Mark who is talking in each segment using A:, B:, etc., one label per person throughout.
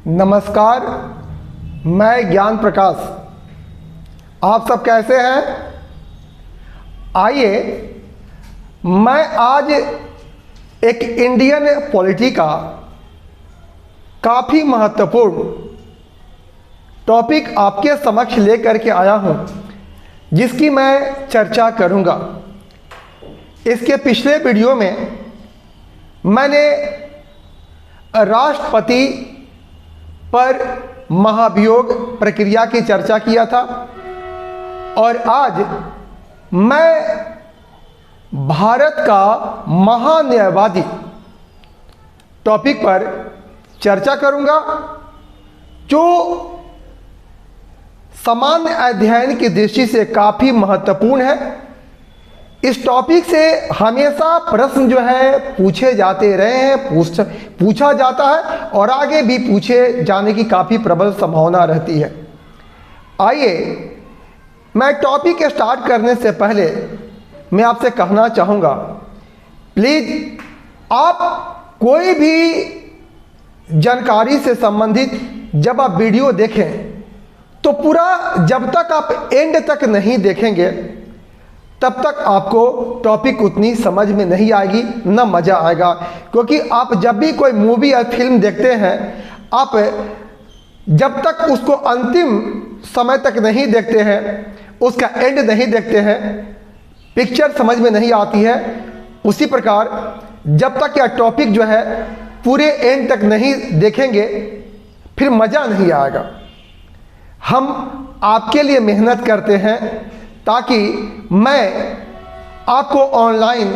A: नमस्कार, मैं ज्ञान प्रकाश। आप सब कैसे हैं? आइए, मैं आज एक इंडियन पॉलिटी का काफ़ी महत्वपूर्ण टॉपिक आपके समक्ष लेकर के आया हूं, जिसकी मैं चर्चा करूंगा। इसके पिछले वीडियो में मैंने राष्ट्रपति पर महाभियोग प्रक्रिया की चर्चा किया था और आज मैं भारत का महान्यायवादी टॉपिक पर चर्चा करूंगा, जो सामान्य अध्ययन की दृष्टि से काफ़ी महत्वपूर्ण है। इस टॉपिक से हमेशा प्रश्न जो है पूछे जाते रहे हैं, पूछा जाता है और आगे भी पूछे जाने की काफ़ी प्रबल संभावना रहती है। आइए, मैं टॉपिक स्टार्ट करने से पहले मैं आपसे कहना चाहूँगा, प्लीज़ आप कोई भी जानकारी से संबंधित जब आप वीडियो देखें तो पूरा जब तक आप एंड तक नहीं देखेंगे तब तक आपको टॉपिक उतनी समझ में नहीं आएगी, न मज़ा आएगा। क्योंकि आप जब भी कोई मूवी या फिल्म देखते हैं, आप जब तक उसको अंतिम समय तक नहीं देखते हैं, उसका एंड नहीं देखते हैं, पिक्चर समझ में नहीं आती है। उसी प्रकार जब तक यह टॉपिक जो है पूरे एंड तक नहीं देखेंगे, फिर मज़ा नहीं आएगा। हम आपके लिए मेहनत करते हैं ताकि मैं आपको ऑनलाइन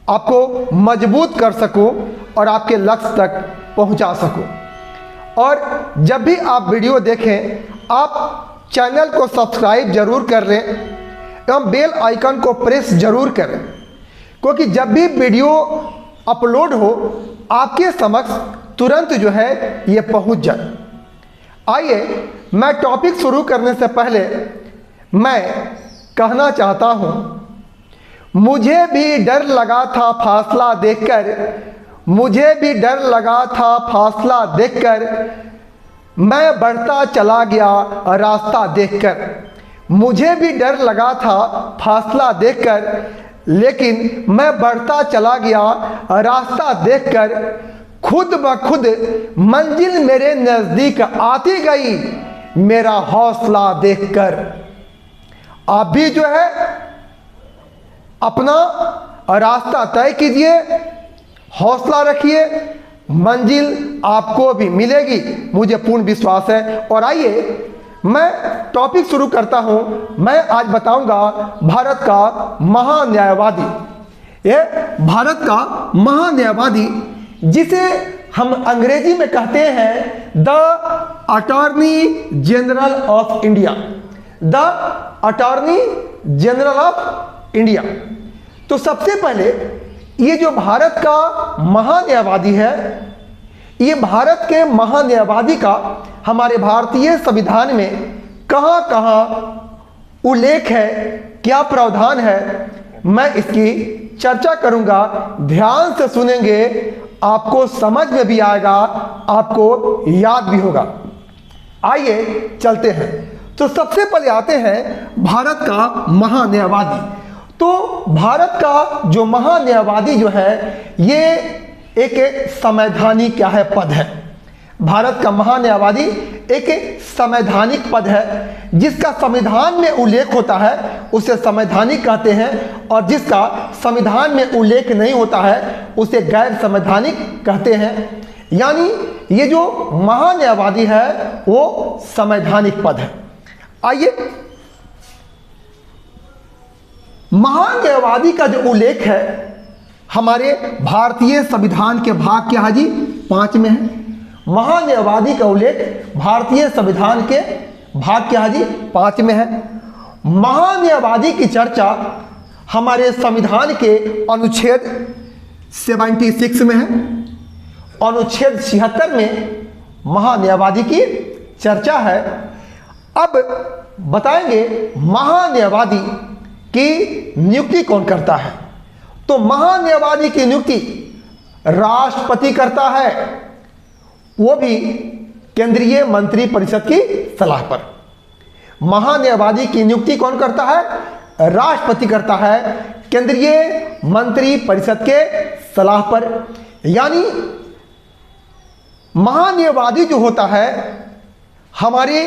A: आपको मजबूत कर सकूं और आपके लक्ष्य तक पहुंचा सकूं। और जब भी आप वीडियो देखें, आप चैनल को सब्सक्राइब जरूर कर लें एवं बेल आइकन को प्रेस जरूर करें, क्योंकि जब भी वीडियो अपलोड हो आपके समक्ष तुरंत जो है ये पहुंच जाए। आइए, मैं टॉपिक शुरू करने से पहले मैं कहना चाहता हूं, मुझे भी डर लगा था फासला देखकर, मुझे भी डर लगा था फासला देखकर, मैं बढ़ता चला गया रास्ता देखकर। मुझे भी डर लगा था फासला देखकर, लेकिन मैं बढ़ता चला गया रास्ता देखकर। खुद ब खुद मंजिल मेरे नज़दीक आती गई, मेरा हौसला देखकर। आप भी जो है अपना रास्ता तय कीजिए, हौसला रखिए, मंजिल आपको भी मिलेगी, मुझे पूर्ण विश्वास है। और आइए, मैं टॉपिक शुरू करता हूं। मैं आज बताऊंगा भारत का महान्यायवादी, ये भारत का महान्यायवादी, जिसे हम अंग्रेजी में कहते हैं the attorney general of India, the attorney general of India. तो सबसे पहले ये जो भारत का महान्यायवादी है, ये भारत के महान्यायवादी का हमारे भारतीय संविधान में कहां कहां उल्लेख है, क्या प्रावधान है, मैं इसकी चर्चा करूंगा। ध्यान से सुनेंगे, आपको समझ में भी आएगा, आपको याद भी होगा। आइए चलते हैं। तो सबसे पहले आते हैं भारत का महान्यायवादी। तो भारत का जो महान्यायवादी जो है, ये एक संवैधानिक क्या है पद है। भारत का महान्यायवादी एक संवैधानिक पद है, जिसका संविधान में उल्लेख होता है उसे संवैधानिक कहते हैं, और जिसका संविधान में उल्लेख नहीं होता है उसे गैर संवैधानिक कहते हैं। यानी ये जो महान्यायवादी है वो संवैधानिक पद है। आइए, महान्यायवादी का जो उल्लेख है हमारे भारतीय संविधान के भाग क्या है जी, 5 में है। महान्यायवादी का उल्लेख भारतीय संविधान के भाग क्या है जी, 5 में है। महान्यायवादी की चर्चा हमारे संविधान के अनुच्छेद 76 में है। अनुच्छेद 76 में महान्यायवादी की चर्चा है। अब बताएंगे महान्यायवादी की नियुक्ति कौन करता है। तो महान्यायवादी की नियुक्ति राष्ट्रपति करता है, वो भी केंद्रीय मंत्री परिषद की सलाह पर। महान्यायवादी की नियुक्ति कौन करता है? राष्ट्रपति करता है, केंद्रीय मंत्री परिषद के सलाह पर। यानी महान्यायवादी जो होता है हमारे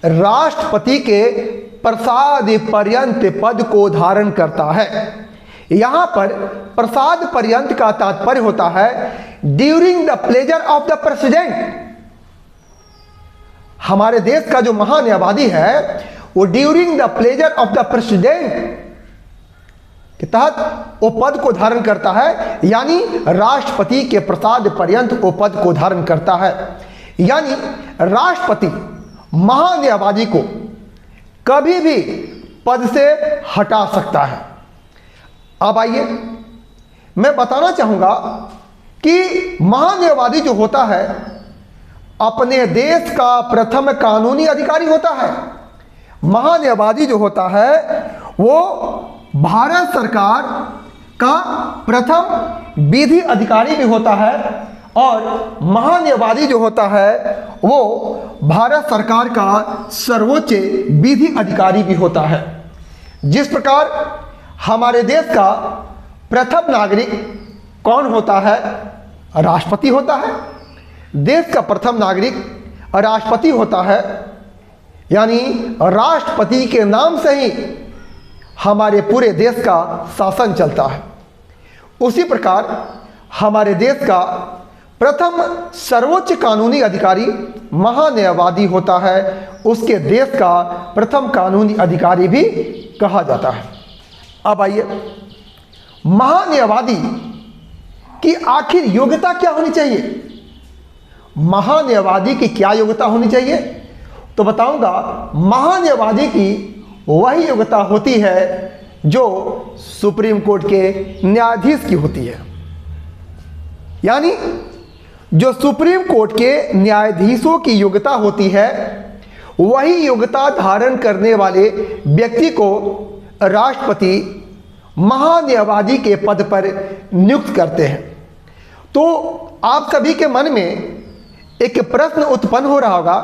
A: राष्ट्रपति के प्रसाद पर्यंत पद को धारण करता है। यहां पर प्रसाद पर्यंत का तात्पर्य होता है during the pleasure of the president. हमारे देश का जो महान्यायवादी है वो during the pleasure of the president के तहत वो पद को धारण करता है, यानी राष्ट्रपति के प्रसाद पर्यंत वो पद को धारण करता है। यानी राष्ट्रपति महान्यायवादी को कभी भी पद से हटा सकता है। अब आइए मैं बताना चाहूंगा कि महान्यायवादी जो होता है अपने देश का प्रथम कानूनी अधिकारी होता है। महान्यायवादी जो होता है वो भारत सरकार का प्रथम विधि अधिकारी भी होता है और महान्यायवादी जो होता है वो भारत सरकार का सर्वोच्च विधि अधिकारी भी होता है। जिस प्रकार हमारे देश का प्रथम नागरिक कौन होता है? राष्ट्रपति होता है। देश का प्रथम नागरिक राष्ट्रपति होता है, यानी राष्ट्रपति के नाम से ही हमारे पूरे देश का शासन चलता है। उसी प्रकार हमारे देश का प्रथम सर्वोच्च कानूनी अधिकारी महान्यायवादी होता है, उसके देश का प्रथम कानूनी अधिकारी भी कहा जाता है। अब आइए महान्यायवादी की आखिर योग्यता क्या होनी चाहिए? महान्यायवादी की क्या योग्यता होनी चाहिए तो बताऊंगा। महान्यायवादी की वही योग्यता होती है जो सुप्रीम कोर्ट के न्यायाधीश की होती है। यानी जो सुप्रीम कोर्ट के न्यायाधीशों की योग्यता होती है वही योग्यता धारण करने वाले व्यक्ति को राष्ट्रपति महान्यायवादी के पद पर नियुक्त करते हैं। तो आप सभी के मन में एक प्रश्न उत्पन्न हो रहा होगा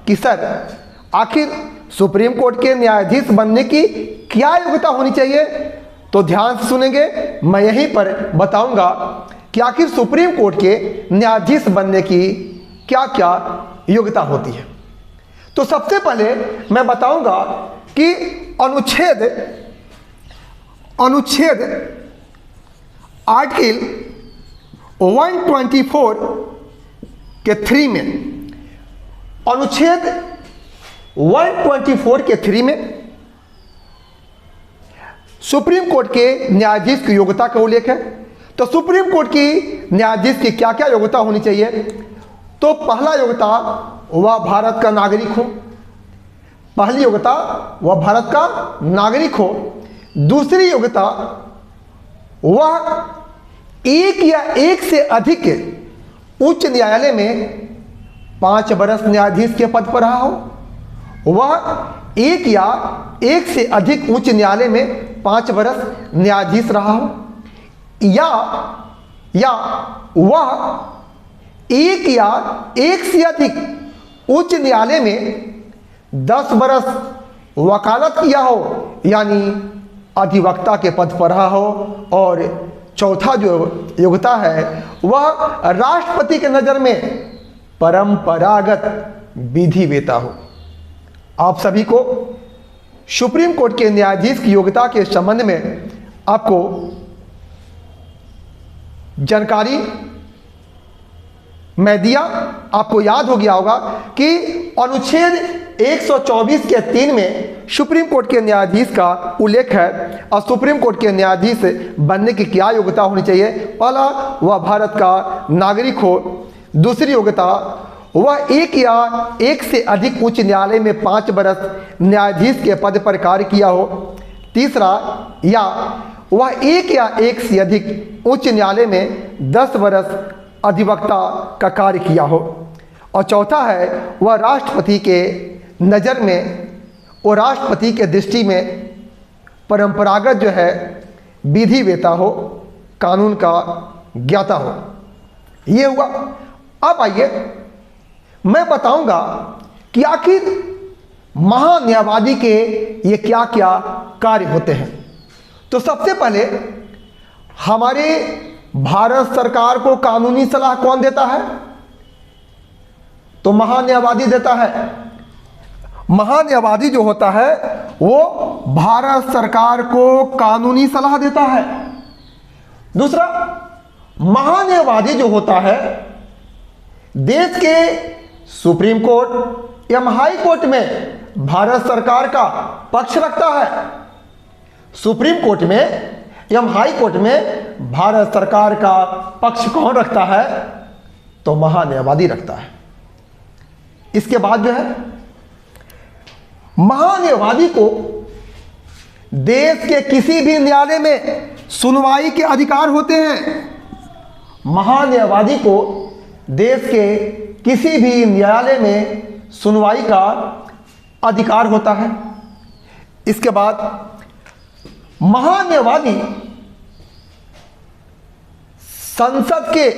A: कि सर आखिर सुप्रीम कोर्ट के न्यायाधीश बनने की क्या योग्यता होनी चाहिए? तो ध्यान से सुनेंगे, मैं यहीं पर बताऊंगा कि आखिर सुप्रीम कोर्ट के न्यायाधीश बनने की क्या क्या योग्यता होती है। तो सबसे पहले मैं बताऊंगा कि अनुच्छेद आर्टिकल 124 के 3 में, अनुच्छेद 124 के 3 में सुप्रीम कोर्ट के न्यायाधीश की योग्यता का उल्लेख है। तो सुप्रीम कोर्ट की न्यायाधीश की क्या क्या योग्यता होनी चाहिए? तो पहला योग्यता वह भारत का नागरिक हो। पहली योग्यता वह भारत का नागरिक हो। दूसरी योग्यता वह एक या एक से अधिक उच्च न्यायालय में 5 वर्ष न्यायाधीश के पद पर रहा हो। वह एक या एक से अधिक उच्च न्यायालय में 5 वर्ष न्यायाधीश रहा हो, या वह एक या एक से अधिक उच्च न्यायालय में 10 वर्ष वकालत किया हो, यानी अधिवक्ता के पद पर रहा हो। और चौथा जो योग्यता है वह राष्ट्रपति के नज़र में परंपरागत विधिवेता हो। आप सभी को सुप्रीम कोर्ट के न्यायाधीश की योग्यता के संबंध में आपको जानकारी मैं दिया। आपको याद हो गया होगा कि अनुच्छेद 124 के 3 में सुप्रीम कोर्ट के न्यायाधीश का उल्लेख है और सुप्रीम कोर्ट के न्यायाधीश बनने की क्या योग्यता होनी चाहिए। पहला, वह भारत का नागरिक हो। दूसरी योग्यता, वह एक या एक से अधिक उच्च न्यायालय में 5 वर्ष न्यायाधीश के पद पर कार्य किया हो। तीसरा, या वह एक या एक से अधिक उच्च न्यायालय में 10 वर्ष अधिवक्ता का कार्य किया हो। और चौथा है, वह राष्ट्रपति के नज़र में और राष्ट्रपति के दृष्टि में परंपरागत जो है विधिवेता हो, कानून का ज्ञाता हो। ये हुआ। अब आइए मैं बताऊंगा कि आखिर महान्यायवादी के ये क्या क्या कार्य होते हैं। तो सबसे पहले हमारे भारत सरकार को कानूनी सलाह कौन देता है? तो महान्यायवादी देता है। महान्यायवादी जो होता है वो भारत सरकार को कानूनी सलाह देता है। दूसरा, महान्यायवादी जो होता है देश के सुप्रीम कोर्ट एवं हाई कोर्ट में भारत सरकार का पक्ष रखता है। सुप्रीम कोर्ट में एवं हाई कोर्ट में भारत सरकार का पक्ष कौन रखता है? तो महान्यायवादी रखता है। इसके बाद जो है महान्यायवादी को देश के किसी भी न्यायालय में सुनवाई के अधिकार होते हैं। महान्यायवादी को देश के किसी भी न्यायालय में सुनवाई का अधिकार होता है। इसके बाद महान्यायवादी संसद के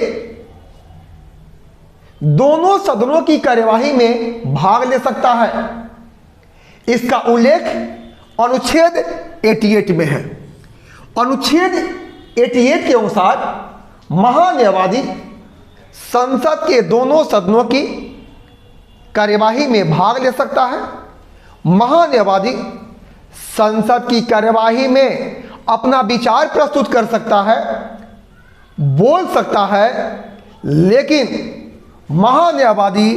A: दोनों सदनों की कार्यवाही में भाग ले सकता है। इसका उल्लेख अनुच्छेद 88 में है। अनुच्छेद 88 के अनुसार महान्यायवादी संसद के दोनों सदनों की कार्यवाही में भाग ले सकता है। महान्यायवादी संसद की कार्यवाही में अपना विचार प्रस्तुत कर सकता है, बोल सकता है, लेकिन महान्यायवादी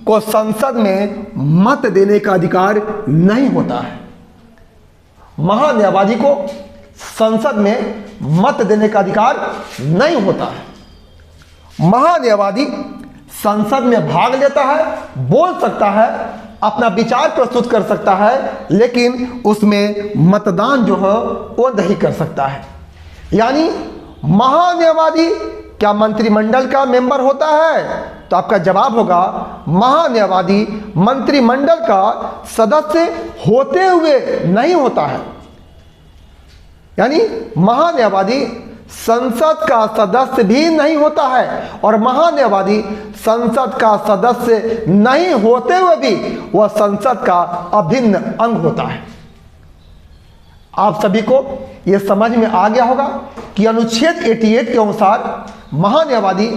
A: को संसद में मत देने का अधिकार नहीं होता है। महान्यायवादी को संसद में मत देने का अधिकार नहीं होता है। महान्यायवादी संसद में भाग लेता है, बोल सकता है, अपना विचार प्रस्तुत कर सकता है, लेकिन उसमें मतदान जो है वो नहीं कर सकता है। यानी महान्यायवादी क्या मंत्रिमंडल का मेंबर होता है? तो आपका जवाब होगा महान्यायवादी मंत्रिमंडल का सदस्य होते हुए नहीं होता है। यानी महान्यायवादी संसद का सदस्य भी नहीं होता है, और महान्यायवादी संसद का सदस्य नहीं होते हुए भी वह संसद का अभिन्न अंग होता है। आप सभी को यह समझ में आ गया होगा कि अनुच्छेद 88 के अनुसार महान्यायवादी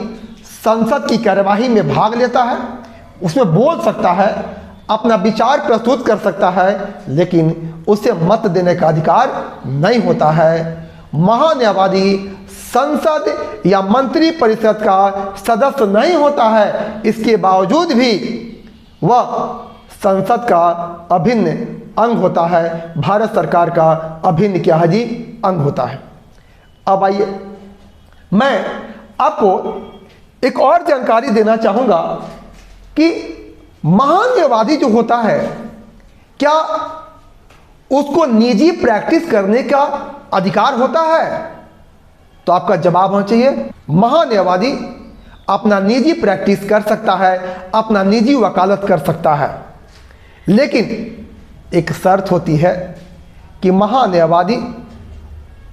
A: संसद की कार्यवाही में भाग लेता है, उसमें बोल सकता है, अपना विचार प्रस्तुत कर सकता है, लेकिन उसे मत देने का अधिकार नहीं होता है। महान्यायवादी संसद या मंत्री परिषद का सदस्य नहीं होता है, इसके बावजूद भी वह संसद का अभिन्न अंग होता है, भारत सरकार का अभिन्न क्या है जी, अंग होता है। अब आइए मैं आपको एक और जानकारी देना चाहूंगा कि महान्यायवादी जो होता है क्या उसको निजी प्रैक्टिस करने का अधिकार होता है? तो आपका जवाब होना चाहिए महान्यायवादी अपना निजी प्रैक्टिस कर सकता है, अपना निजी वकालत कर सकता है, लेकिन एक शर्त होती है कि महान्यायवादी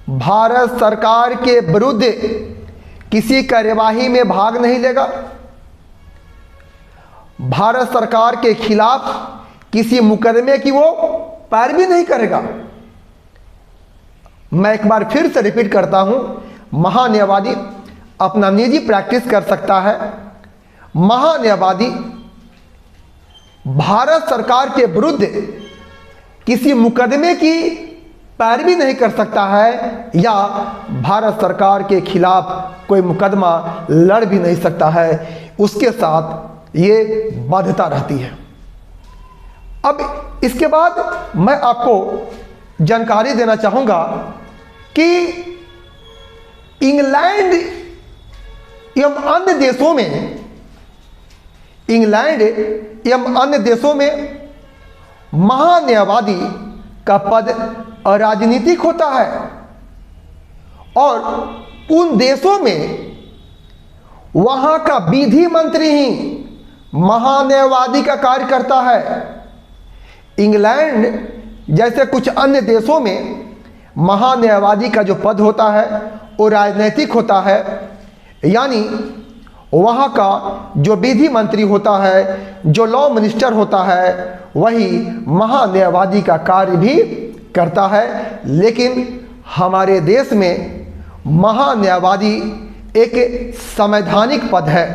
A: भारत सरकार के विरुद्ध किसी कार्यवाही में भाग नहीं लेगा, भारत सरकार के खिलाफ किसी मुकदमे की वो पैरवी नहीं करेगा। मैं एक बार फिर से रिपीट करता हूं, महान्यायवादी अपना निजी प्रैक्टिस कर सकता है, महान्यायवादी भारत सरकार के विरुद्ध किसी मुकदमे की पैरवी नहीं कर सकता है, या भारत सरकार के खिलाफ कोई मुकदमा लड़ भी नहीं सकता है, उसके साथ ये बाध्यता रहती है। अब इसके बाद मैं आपको जानकारी देना चाहूंगा कि इंग्लैंड एवं अन्य देशों में, इंग्लैंड एवं अन्य देशों में महान्यायवादी का पद अराजनीतिक होता है, और उन देशों में वहां का विधि मंत्री ही महान्यायवादी का कार्य करता है। इंग्लैंड जैसे कुछ अन्य देशों में महान्यायवादी का जो पद होता है वो राजनीतिक होता है, यानी वहाँ का जो विधि मंत्री होता है, जो लॉ मिनिस्टर होता है, वही महान्यायवादी का कार्य भी करता है। लेकिन हमारे देश में महान्यायवादी एक संवैधानिक पद है,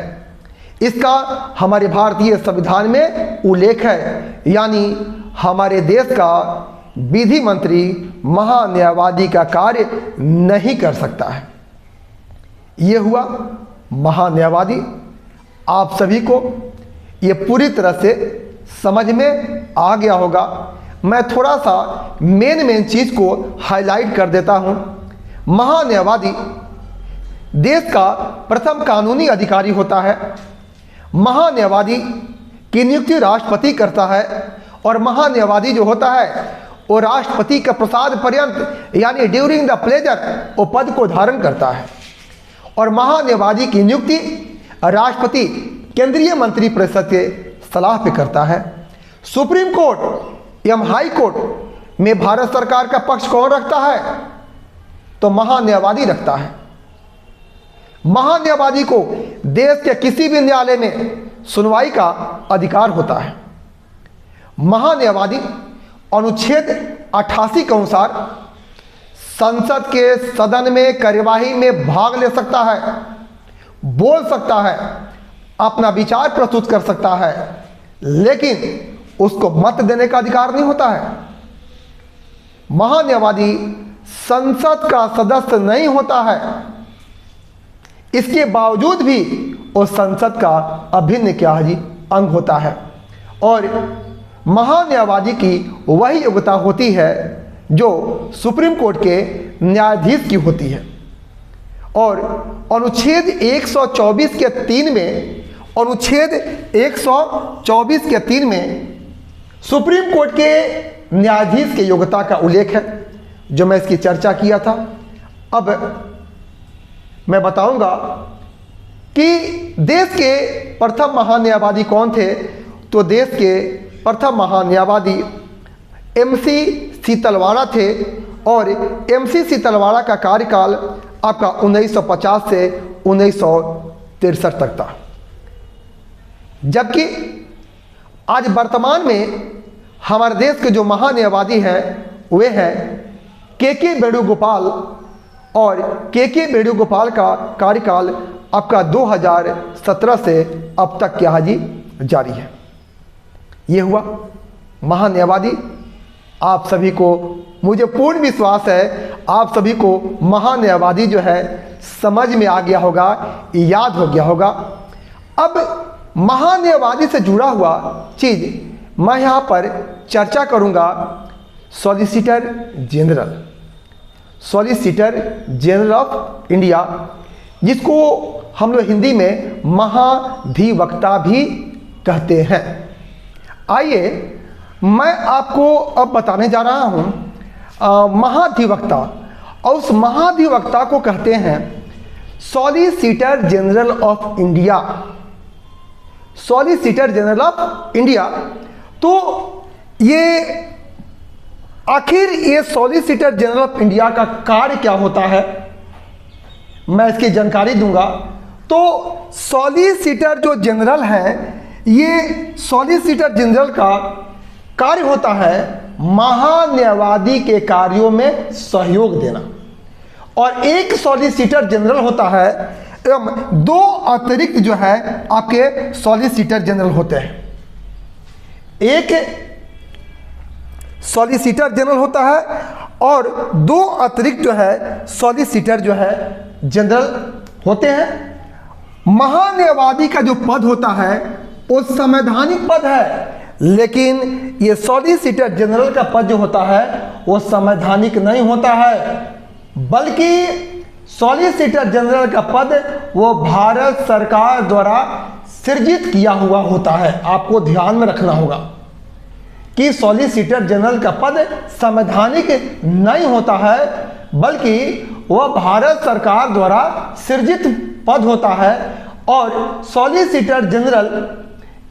A: इसका हमारे भारतीय संविधान में उल्लेख है। यानी हमारे देश का विधि मंत्री महान्यायवादी का कार्य नहीं कर सकता है। ये हुआ महान्यायवादी। आप सभी को ये पूरी तरह से समझ में आ गया होगा। मैं थोड़ा सा मेन चीज़ को हाईलाइट कर देता हूँ। महान्यायवादी देश का प्रथम कानूनी अधिकारी होता है। महान्यायवादी की नियुक्ति राष्ट्रपति करता है और महान्यायवादी जो होता है वो राष्ट्रपति के प्रसाद पर्यंत यानी ड्यूरिंग द प्लेजर वो पद को धारण करता है। और महान्यायवादी की नियुक्ति राष्ट्रपति केंद्रीय मंत्री परिषद के सलाह पे करता है। सुप्रीम कोर्ट एवं हाई कोर्ट में भारत सरकार का पक्ष कौन रखता है? तो महान्यायवादी रखता है। महान्यायवादी को देश के किसी भी न्यायालय में सुनवाई का अधिकार होता है। महान्यायवादी अनुच्छेद 88 के अनुसार संसद के सदन में कार्यवाही में भाग ले सकता है, बोल सकता है, अपना विचार प्रस्तुत कर सकता है, लेकिन उसको मत देने का अधिकार नहीं होता है। महान्यायवादी संसद का सदस्य नहीं होता है, इसके बावजूद भी वो संसद का अभिन्न अंग होता है। और महान्यायवादी की वही योग्यता होती है जो सुप्रीम कोर्ट के न्यायाधीश की होती है। और अनुच्छेद 124 के 3 में अनुच्छेद 124 के 3 में सुप्रीम कोर्ट के न्यायाधीश की योग्यता का उल्लेख है, जो मैं इसकी चर्चा किया था। अब मैं बताऊंगा कि देश के प्रथम महान्यायवादी कौन थे। तो देश के प्रथम महान्यायवादी एमसी सीतलवाड़ा थे और एमसी सीतलवाड़ा का कार्यकाल आपका 1950 से 1963 तक था। जबकि आज वर्तमान में हमारे देश के जो महान्यायवादी हैं वे हैं के वेणुगोपाल, और के वेणुगोपाल का कार्यकाल आपका 2017 से अब तक क्या जी जारी है। ये हुआ महान्यायवादी। आप सभी को मुझे पूर्ण विश्वास है आप सभी को महान्यायवादी जो है समझ में आ गया होगा, याद हो गया होगा। अब महान्यायवादी से जुड़ा हुआ चीज़ मैं यहाँ पर चर्चा करूँगा। Solicitor general, solicitor general of India, जिसको हम लोग हिंदी में महाधिवक्ता भी कहते हैं। आइए मैं आपको अब बताने जा रहा हूँ महाधिवक्ता, और उस महाधिवक्ता को कहते हैं solicitor general of India. Solicitor general of India. तो ये आखिर ये सॉलिसिटर जनरल ऑफ इंडिया का कार्य क्या होता है, मैं इसकी जानकारी दूंगा। तो सॉलिसिटर जो जनरल है, ये सॉलिसिटर जनरल का कार्य होता है महान्यायवादी के कार्यों में सहयोग देना। और एक सॉलिसिटर जनरल होता है एवं 2 अतिरिक्त जो है आपके सॉलिसिटर जनरल होते हैं। एक सॉलिसिटर जनरल होता है और 2 अतिरिक्त जो है सॉलिसिटर जो है जनरल होते हैं। महान्यायवादी का जो पद होता है वो संवैधानिक पद है, लेकिन ये सॉलिसिटर जनरल का पद जो होता है वो संवैधानिक नहीं होता है, बल्कि सॉलिसिटर जनरल का पद वो भारत सरकार द्वारा सृजित किया हुआ होता है। आपको ध्यान में रखना होगा कि सॉलिसिटर जनरल का पद संवैधानिक नहीं होता है, बल्कि वह भारत सरकार द्वारा सृजित पद होता है। और सॉलिसिटर जनरल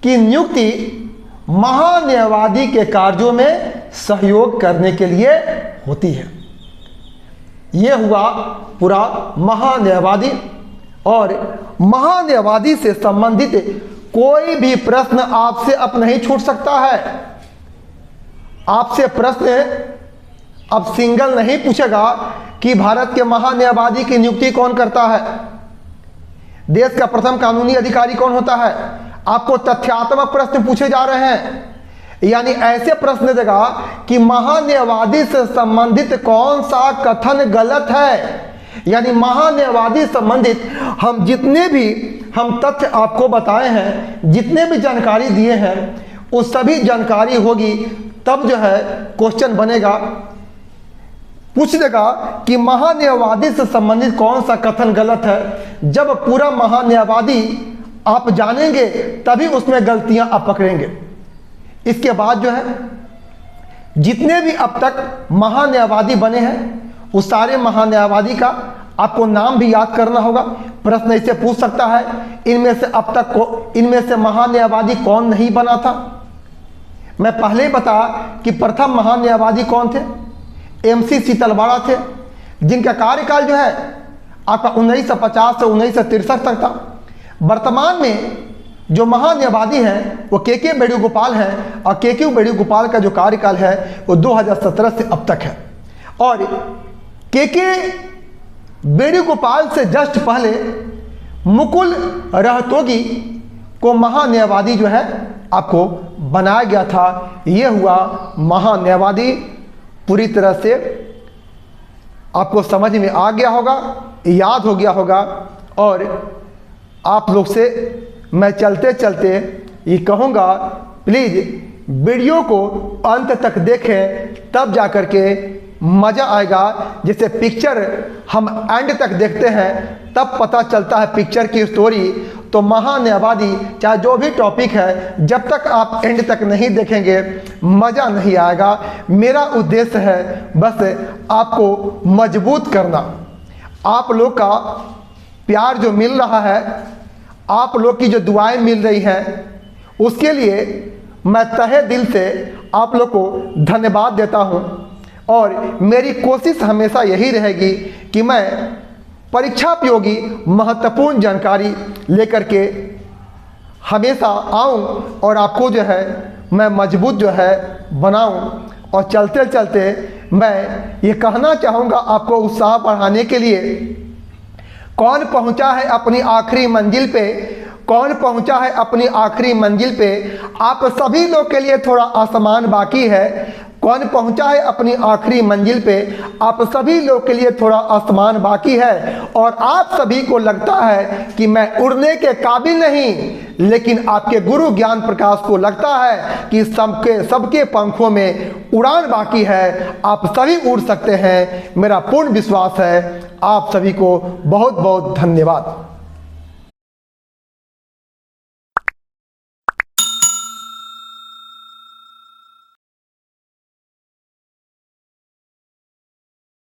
A: की नियुक्ति महान्यायवादी के कार्यों में सहयोग करने के लिए होती है। यह हुआ पूरा महान्यायवादी। और महान्यायवादी से संबंधित कोई भी प्रश्न आपसे अब नहीं छूट सकता है। आपसे प्रश्न अब सिंगल नहीं पूछेगा कि भारत के महान्यायवादी की नियुक्ति कौन करता है, देश का प्रथम कानूनी अधिकारी कौन होता है। आपको तथ्यात्मक प्रश्न पूछे जा रहे हैं, यानी ऐसे प्रश्न देगा कि महान्यायवादी से संबंधित कौन सा कथन गलत है। यानी महान्यायवादी संबंधित हम जितने भी हम तथ्य आपको बताए हैं, जितने भी जानकारी दिए हैं, उस सभी जानकारी होगी तब जो है क्वेश्चन बनेगा, पूछ देगा कि महान्यायवादी से संबंधित कौन सा कथन गलत है। जब पूरा महान्यायवादी आप जानेंगे तभी उसमें गलतियां आप पकड़ेंगे। इसके बाद जो है जितने भी अब तक महान्यायवादी बने हैं उस सारे महान्यायवादी का आपको नाम भी याद करना होगा। प्रश्न इससे पूछ सकता है इनमें से अब तक इनमें से महान्यायवादी कौन नहीं बना था। मैं पहले ही बता कि प्रथम महान्यायवादी कौन थे, MC शीतलवाड़ा थे, जिनका कार्यकाल जो है आपका 1950 से 1963 तक था। वर्तमान में जो महान्यायवादी हैं वो के वेणुगोपाल हैं और के वेणुगोपाल का जो कार्यकाल है वो 2017 से अब तक है। और के वेणुगोपाल से जस्ट पहले मुकुल रोहतगी को महान्यायवादी जो है आपको बनाया गया था। ये हुआ महान्यायवादी। पूरी तरह से आपको समझ में आ गया होगा, याद हो गया होगा। और आप लोग से मैं चलते चलते ये कहूँगा, प्लीज़ वीडियो को अंत तक देखें, तब जा कर के मज़ा आएगा। जैसे पिक्चर हम एंड तक देखते हैं तब पता चलता है पिक्चर की स्टोरी। तो महान्यायवादी चाहे जो भी टॉपिक है, जब तक आप एंड तक नहीं देखेंगे मज़ा नहीं आएगा। मेरा उद्देश्य है बस आपको मजबूत करना। आप लोग का प्यार जो मिल रहा है, आप लोग की जो दुआएं मिल रही हैं, उसके लिए मैं तहे दिल से आप लोग को धन्यवाद देता हूं। और मेरी कोशिश हमेशा यही रहेगी कि मैं परीक्षा उपयोगी महत्वपूर्ण जानकारी लेकर के हमेशा आऊं और आपको जो है मैं मजबूत जो है बनाऊं। और चलते चलते मैं ये कहना चाहूँगा आपको उत्साह बढ़ाने के लिए, कौन पहुंचा है अपनी आखिरी मंजिल पे, कौन पहुंचा है अपनी आखिरी मंजिल पे। आप सभी लोग के लिए थोड़ा आसमान बाकी है। कौन पहुंचा है अपनी आखिरी मंजिल पे, आप सभी लोग के लिए थोड़ा आसमान बाकी है। और आप सभी को लगता है कि मैं उड़ने के काबिल नहीं, लेकिन आपके गुरु ज्ञान प्रकाश को लगता है कि सबके पंखों में उड़ान बाकी है। आप सभी उड़ सकते हैं, मेरा पूर्ण विश्वास है। आप सभी को बहुत बहुत धन्यवाद।